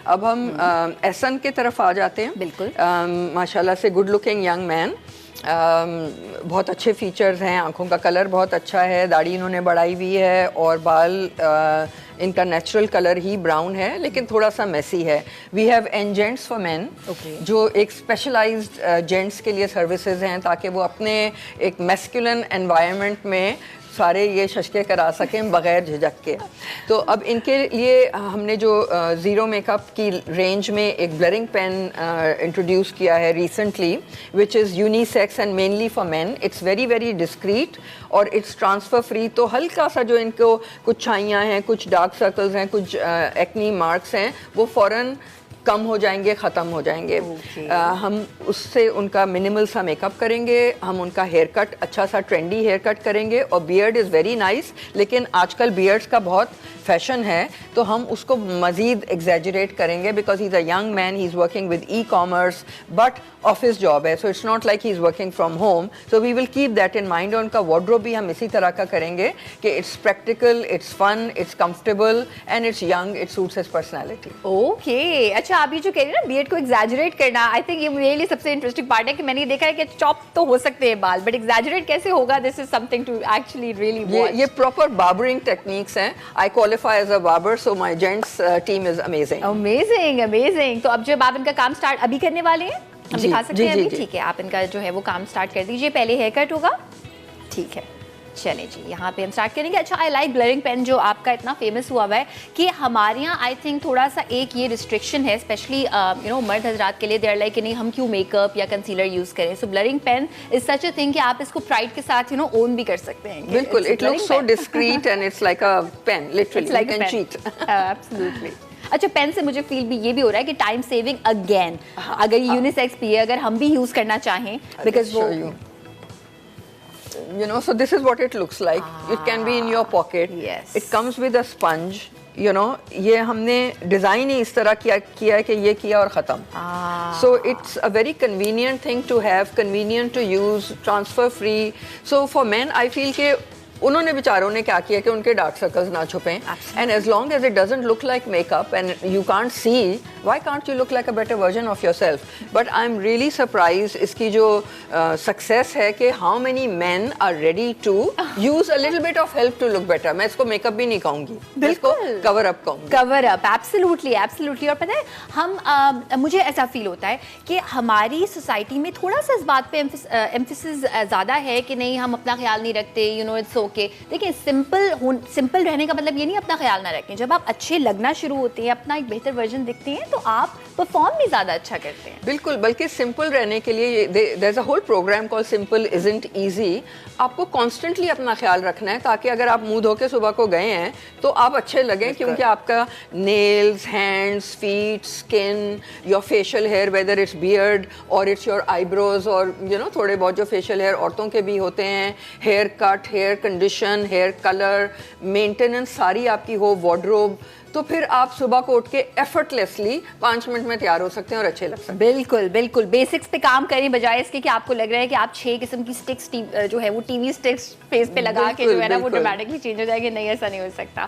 اب ہم احسن کی طرف آ جاتے ہیں. بالکل. ماشاءاللہ سے گڈ لکنگ ینگ مین, بہت اچھے فیچرز ہیں, آنکھوں کا کلر بہت اچھا ہے, داڑھی انہوں نے بڑھائی ہوئی ہے اور بال ان کا نیچرل کلر ہی براؤن ہے لیکن تھوڑا سا میسی ہے. We have an gents for men, جو ایک اسپیشلائزڈ جینٹس کے لیے سروسز ہیں تاکہ وہ اپنے ایک میسکولن انوائرمنٹ میں سارے یہ ششکے کرا سکیں بغیر جھجک کے. تو اب ان کے لیے ہم نے جو زیرو میک اپ کی رینج میں ایک بلرنگ پین انٹروڈیوس کیا ہے recently, which is unisex and mainly for men. It's very very discreet اور اٹس ٹرانسفر فری, تو ہلکا سا جو ان کو کچھ چھائیاں ہیں, کچھ ڈارک سرکلز ہیں, کچھ ایکنی مارکس ہیں, وہ فوراً کم ہو جائیں گے, ختم ہو جائیں گے. ہم اس سے ان کا منیمل سا میک اپ کریں گے, ہم ان کا ہیئر کٹ اچھا سا ٹرینڈی ہیئر کٹ کریں گے, اور بیئرڈ از ویری نائس, لیکن آج کل بیئرڈس کا بہت فیشن ہے تو ہم اس کو مزید ایگزیجریٹ کریں گے because he is a young man, he is working with e commerce but office job ہے, so it's not like he is working from home, so we will keep that in mind. اور ان کا wardrobe بھی ہم اسی طرح کا کریں گے کہ it's practical, it's fun, it's comfortable and it's young, it suits his personality. Okay, اچھا آپ یہ جو کہہ رہے ہیں نا بیئرڈ کو ایگزیجریٹ کرنا, آئی تھنک یہ میرے لیے سب سے انٹرسٹنگ پارٹ ہے کہ میں نے دیکھا ہے کہ چاپ تو ہو سکتے ہیں بال, بٹ ایگزیجریٹ کیسے ہوگا, this is something to actually really watch. یہ پراپر باربرنگ ٹیکنیکس ہیں. I qualify as a barber, so my gents team is amazing. Amazing amazing. تو اب جب آپ ان کا کام اسٹارٹ ابھی کرنے والے ہیں, ہم دکھا سکتے ہیں ابھی؟ ٹھیک ہے, آپ ان کا جو ہے وہ کام اسٹارٹ کر دیجیے. پہلے ہیئر کٹ ہوگا, ٹھیک ہے, چلیں جی یہاں پہ ہم اسٹارٹ کریں گے. اچھا, آئی لائک بلرنگ پین جو آپ کا اتنا فیمس ہوا ہوا ہے, کہ ہمارے یہاں آئی تھنک تھوڑا سا ایک یہ ریسٹرکشن ہے اسپیشلی مرد حضرات کے لیے, دے آر لائک کہ نہیں ہم کیوں میک اپ یا کنسیلر یوز کریں. So blurring pen is such a thing کہ آپ اس کو پرائڈ کے ساتھ اون بھی کر سکتے ہیں. بالکل, it looks so discreet and it's like a pen, literally you can cheat. Absolutely. اچھا, پین سے مجھے فیل بھی یہ بھی ہو رہا ہے کہ ٹائم سیونگ اگین, اگر یونیسیکس بھی ہے, اگر ہم بھی یوز کرنا چاہیں, بیکاز وہ so this is what it looks like. It can be in your pocket. Yes. It comes with a sponge. یہ ہم نے ڈیزائن ہی اس طرح کیا ہے کہ یہ کیا اور ختم. So it's a very convenient thing to have, convenient to use, transfer free. So for men I feel کہ انہوں نے بیچاروں نے کیا کیا کہ ان کے ڈارک سرکلز نہ چھپیں, and as long as it doesn't look like makeup and you can't see, why can't you look like a better version of yourself. But I am really surprise اس کی جو success ہے کہ how many men are ready to use a little bit of help to look better. میں اس کو make up بھی نہیں کہوں گی, اس کو کور اپ کہوں گی. کور اپ, ایبسلیوٹلی ایبسلیوٹلی. اور پتہ ہے ہم مجھے ایسا فیل ہوتا ہے کہ ہماری سوسائٹی میں تھوڑا سا اس بات پہ ایمفیسس زیادہ ہے کہ نہیں ہم اپنا خیال نہیں رکھتے, اٹس اوکے. دیکھیں سمپل رہنے کا مطلب یہ نہیں اپنا خیال نہ رکھیں. جب آپ اچھے لگنا شروع ہوتے ہیں, اپنا ایک بہتر ورژن دکھتے ہیں, تو آپ پرفارم بھی زیادہ اچھا کرتے ہیں. بالکل, بلکہ سمپل رہنے کے لیے there is a whole programme call simple isn't easy. آپ کو کانسٹنٹلی اپنا خیال رکھنا ہے تاکہ اگر آپ منہ دھو کے صبح کو گئے ہیں تو آپ اچھے لگیں, کیونکہ آپ کا nails, hands, feet, skin, your facial hair, whether it's beard or it's your eyebrows, اور تھوڑے بہت جو فیشیل ہیئر عورتوں کے بھی ہوتے ہیں, haircut, hair condition, hair colour, maintenance ساری آپ کی ہو, وارڈروب, تو پھر آپ صبح کو اٹھ کے ایفرٹ لیسلی 5 منٹ میں تیار ہو سکتے ہیں اور اچھے لگ سکتے ہیں. بالکل بالکل, بیسکس پہ کام کریں بجائے اس کے کہ آپ کو لگ رہا ہے کہ آپ 6 قسم کی اسٹکس جو ہے وہ ٹی وی اسٹکس فیس پہ لگا کے جو ہے نا وہ ڈرامیٹکلی چینج ہو جائے گی. نہیں, ایسا نہیں ہو سکتا.